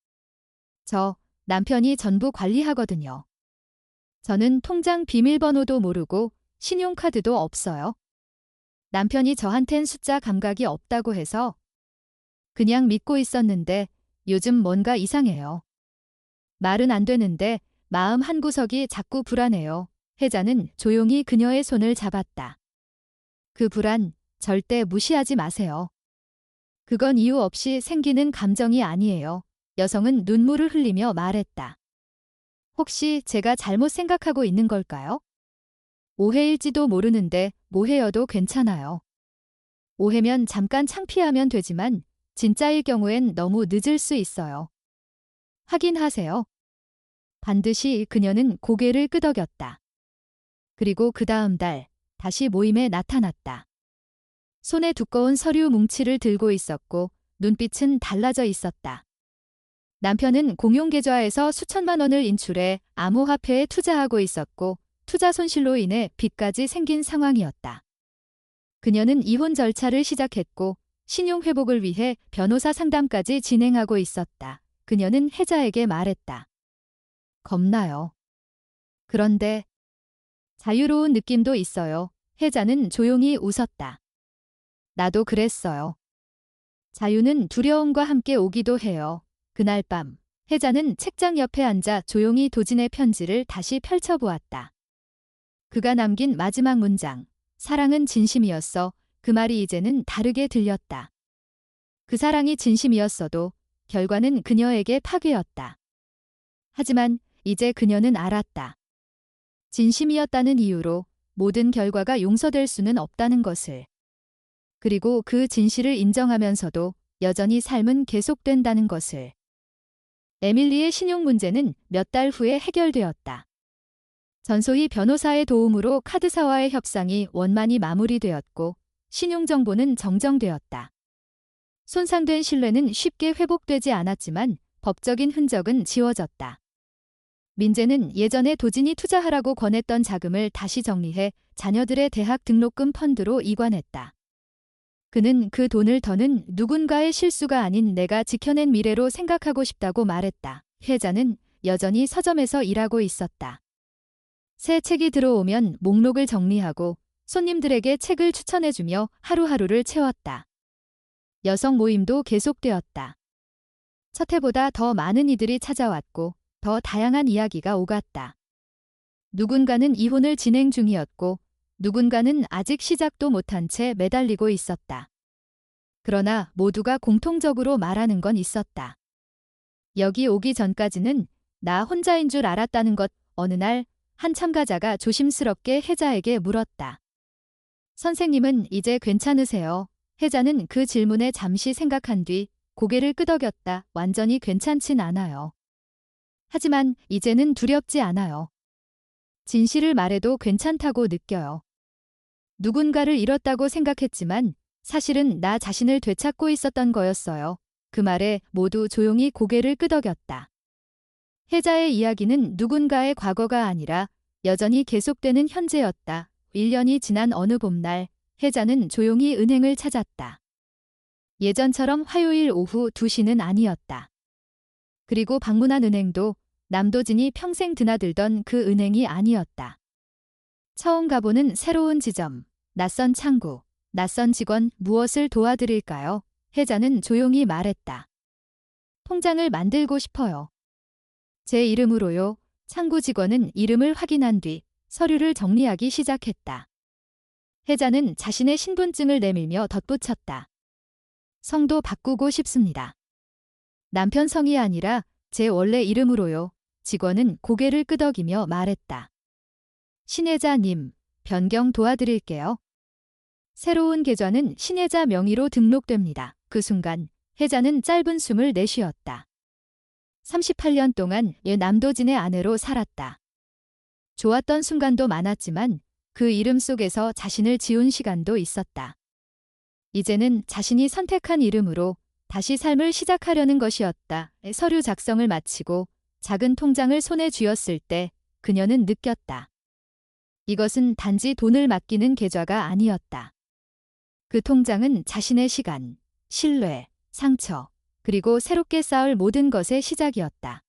남편이 전부 관리하거든요. 저는 통장 비밀번호도 모르고 신용카드도 없어요. 남편이 저한텐 숫자 감각이 없다고 해서 그냥 믿고 있었는데 요즘 뭔가 이상해요. 말은 안 되는데 마음 한구석이 자꾸 불안해요. 혜자는 조용히 그녀의 손을 잡았다. 그 불안 절대 무시하지 마세요. 그건 이유 없이 생기는 감정이 아니에요. 여성은 눈물을 흘리며 말했다. 혹시 제가 잘못 생각하고 있는 걸까요? 오해일지도 모르는데 오해여도 괜찮아요. 오해면 잠깐 창피하면 되지만 진짜일 경우엔 너무 늦을 수 있어요. 확인하세요. 반드시 그녀는 고개를 끄덕였다. 그리고 그 다음 달 다시 모임에 나타났다. 손에 두꺼운 서류 뭉치를 들고 있었고 눈빛은 달라져 있었다. 남편은 공용계좌에서 수천만 원을 인출해 암호화폐에 투자하고 있었고 투자 손실로 인해 빚까지 생긴 상황이었다. 그녀는 이혼 절차를 시작했고 신용 회복을 위해 변호사 상담까지 진행하고 있었다. 그녀는 혜자에게 말했다. 겁나요. 그런데 자유로운 느낌도 있어요. 혜자는 조용히 웃었다. 나도 그랬어요. 자유는 두려움과 함께 오기도 해요. 그날 밤 혜자는 책장 옆에 앉아 조용히 도진의 편지를 다시 펼쳐보았다. 그가 남긴 마지막 문장, 사랑은 진심이었어. 그 말이 이제는 다르게 들렸다. 그 사랑이 진심이었어도 결과는 그녀에게 파괴였다. 하지만 이제 그녀는 알았다. 진심이었다는 이유로 모든 결과가 용서될 수는 없다는 것을. 그리고 그 진실을 인정하면서도 여전히 삶은 계속된다는 것을. 에밀리의 신용 문제는 몇 달 후에 해결되었다. 전소희 변호사의 도움으로 카드사와의 협상이 원만히 마무리되었고 신용정보는 정정되었다. 손상된 신뢰는 쉽게 회복되지 않았지만 법적인 흔적은 지워졌다. 민재는 예전에 도진이 투자하라고 권했던 자금을 다시 정리해 자녀들의 대학 등록금 펀드로 이관했다. 그는 그 돈을 더는 누군가의 실수가 아닌 내가 지켜낸 미래로 생각하고 싶다고 말했다. 혜자는 여전히 서점에서 일하고 있었다. 새 책이 들어오면 목록을 정리하고 손님들에게 책을 추천해주며 하루하루를 채웠다. 여성 모임도 계속되었다. 첫 해보다 더 많은 이들이 찾아왔고 더 다양한 이야기가 오갔다. 누군가는 이혼을 진행 중이었고 누군가는 아직 시작도 못한 채 매달리고 있었다. 그러나 모두가 공통적으로 말하는 건 있었다. 여기 오기 전까지는 나 혼자인 줄 알았다는 것. 어느 날 한 참가자가 조심스럽게 혜자에게 물었다. 선생님은 이제 괜찮으세요? 혜자는 그 질문에 잠시 생각한 뒤 고개를 끄덕였다. 완전히 괜찮진 않아요. 하지만 이제는 두렵지 않아요. 진실을 말해도 괜찮다고 느껴요. 누군가를 잃었다고 생각했지만 사실은 나 자신을 되찾고 있었던 거였어요. 그 말에 모두 조용히 고개를 끄덕였다. 혜자의 이야기는 누군가의 과거가 아니라 여전히 계속되는 현재였다. 1년이 지난 어느 봄날 혜자는 조용히 은행을 찾았다. 예전처럼 화요일 오후 2시는 아니었다. 그리고 방문한 은행도 남도진이 평생 드나들던 그 은행이 아니었다. 처음 가보는 새로운 지점, 낯선 창구, 낯선 직원 무엇을 도와드릴까요? 혜자는 조용히 말했다. 통장을 만들고 싶어요. 제 이름으로요. 창구 직원은 이름을 확인한 뒤 서류를 정리하기 시작했다. 혜자는 자신의 신분증을 내밀며 덧붙였다. 성도 바꾸고 싶습니다. 남편 성이 아니라 제 원래 이름으로요. 직원은 고개를 끄덕이며 말했다. 신혜자님, 변경 도와드릴게요. 새로운 계좌는 신혜자 명의로 등록됩니다. 그 순간 혜자는 짧은 숨을 내쉬었다. 38년 동안 남도진의 아내로 살았다. 좋았던 순간도 많았지만 그 이름 속에서 자신을 지운 시간도 있었다. 이제는 자신이 선택한 이름으로 다시 삶을 시작하려는 것이었다. 서류 작성을 마치고 작은 통장을 손에 쥐었을 때 그녀는 느꼈다. 이것은 단지 돈을 맡기는 계좌가 아니었다. 그 통장은 자신의 시간, 신뢰, 상처, 그리고 새롭게 쌓을 모든 것의 시작이었다.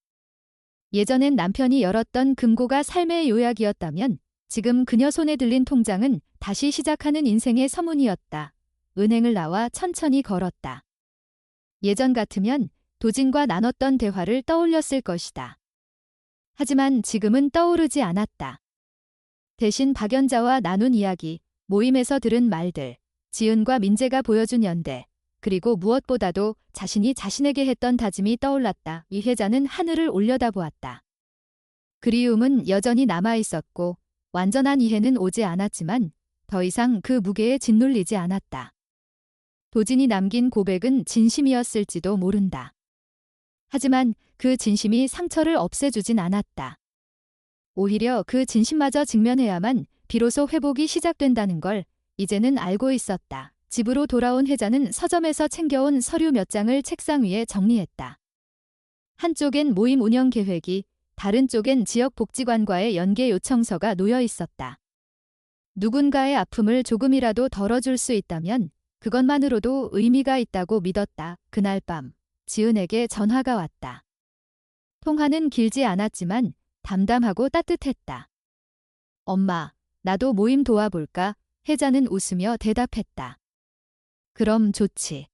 예전엔 남편이 열었던 금고가 삶의 요약이었다면 지금 그녀 손에 들린 통장은 다시 시작하는 인생의 서문이었다. 은행을 나와 천천히 걸었다. 예전 같으면 도진과 나눴던 대화를 떠올렸을 것이다. 하지만 지금은 떠오르지 않았다. 대신 박연자와 나눈 이야기, 모임에서 들은 말들, 지은과 민재가 보여준 연대, 그리고 무엇보다도 자신이 자신에게 했던 다짐이 떠올랐다. 이혜자는 하늘을 올려다보았다. 그리움은 여전히 남아있었고 완전한 이해는 오지 않았지만 더 이상 그 무게에 짓눌리지 않았다. 도진이 남긴 고백은 진심이었을지도 모른다. 하지만 그 진심이 상처를 없애주진 않았다. 오히려 그 진심마저 직면해야만 비로소 회복이 시작된다는 걸 이제는 알고 있었다. 집으로 돌아온 혜자는 서점에서 챙겨온 서류 몇 장을 책상 위에 정리했다. 한쪽엔 모임 운영 계획이, 다른 쪽엔 지역복지관과의 연계 요청서가 놓여 있었다. 누군가의 아픔을 조금이라도 덜어줄 수 있다면 그것만으로도 의미가 있다고 믿었다. 그날 밤 지은에게 전화가 왔다. 통화는 길지 않았지만 담담하고 따뜻했다. 엄마, 나도 모임 도와볼까? 혜자는 웃으며 대답했다. 그럼 좋지.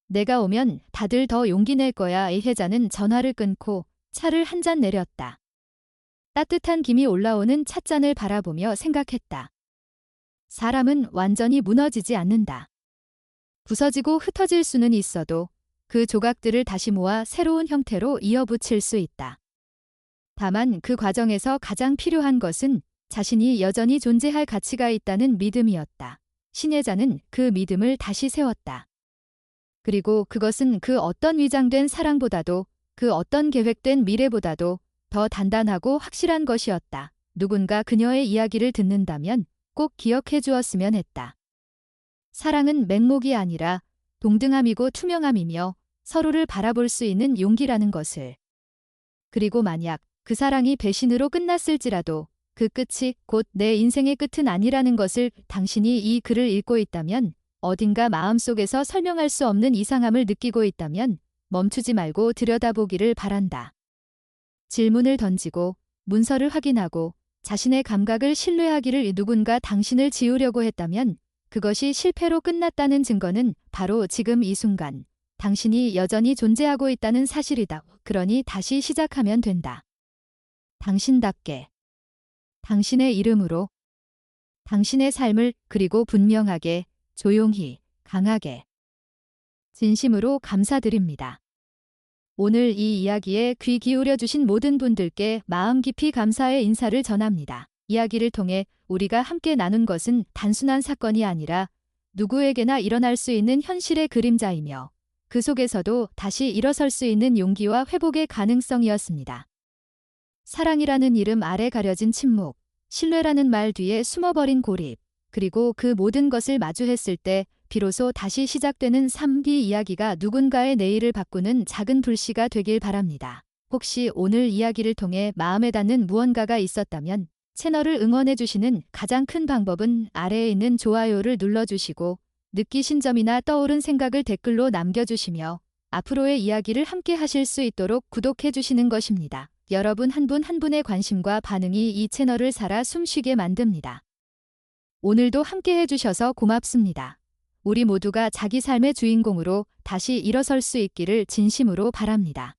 내가 오면 다들 더 용기 낼 거야. 혜자는 전화를 끊고 차를 한 잔 내렸다. 따뜻한 김이 올라오는 찻잔을 바라보며 생각했다. 사람은 완전히 무너지지 않는다. 부서지고 흩어질 수는 있어도 그 조각들을 다시 모아 새로운 형태로 이어붙일 수 있다. 다만 그 과정에서 가장 필요한 것은 자신이 여전히 존재할 가치가 있다는 믿음이었다. 신혜자는 그 믿음을 다시 세웠다. 그리고 그것은 그 어떤 위장된 사랑보다도 그 어떤 계획된 미래보다도 더 단단하고 확실한 것이었다. 누군가 그녀의 이야기를 듣는다면 꼭 기억해 주었으면 했다. 사랑은 맹목이 아니라 동등함이고 투명함이며 서로를 바라볼 수 있는 용기라는 것을. 그리고 만약 그 사랑이 배신으로 끝났을지라도 그 끝이 곧 내 인생의 끝은 아니라는 것을 당신이 이 글을 읽고 있다면, 어딘가 마음속에서 설명할 수 없는 이상함을 느끼고 있다면 멈추지 말고 들여다보기를 바란다. 질문을 던지고 문서를 확인하고 자신의 감각을 신뢰하기를. 누군가 당신을 지우려고 했다면 그것이 실패로 끝났다는 증거는 바로 지금 이 순간 당신이 여전히 존재하고 있다는 사실이다. 그러니 다시 시작하면 된다. 당신답게, 당신의 이름으로, 당신의 삶을, 그리고 분명하게, 조용히, 강하게. 진심으로 감사드립니다. 오늘 이 이야기에 귀 기울여 주신 모든 분들께 마음 깊이 감사의 인사를 전합니다. 이야기를 통해 우리가 함께 나눈 것은 단순한 사건이 아니라 누구에게나 일어날 수 있는 현실의 그림자이며 그 속에서도 다시 일어설 수 있는 용기와 회복의 가능성이었습니다. 사랑이라는 이름 아래 가려진 침묵, 신뢰라는 말 뒤에 숨어버린 고립, 그리고 그 모든 것을 마주했을 때 비로소 다시 시작되는 삶의 이야기가 누군가의 내일을 바꾸는 작은 불씨가 되길 바랍니다. 혹시 오늘 이야기를 통해 마음에 닿는 무언가가 있었다면 채널을 응원해주시는 가장 큰 방법은 아래에 있는 좋아요를 눌러주시고 느끼신 점이나 떠오른 생각을 댓글로 남겨주시며 앞으로의 이야기를 함께 하실 수 있도록 구독해주시는 것입니다. 여러분 한 분 한 분의 관심과 반응이 이 채널을 살아 숨쉬게 만듭니다. 오늘도 함께 해주셔서 고맙습니다. 우리 모두가 자기 삶의 주인공으로 다시 일어설 수 있기를 진심으로 바랍니다.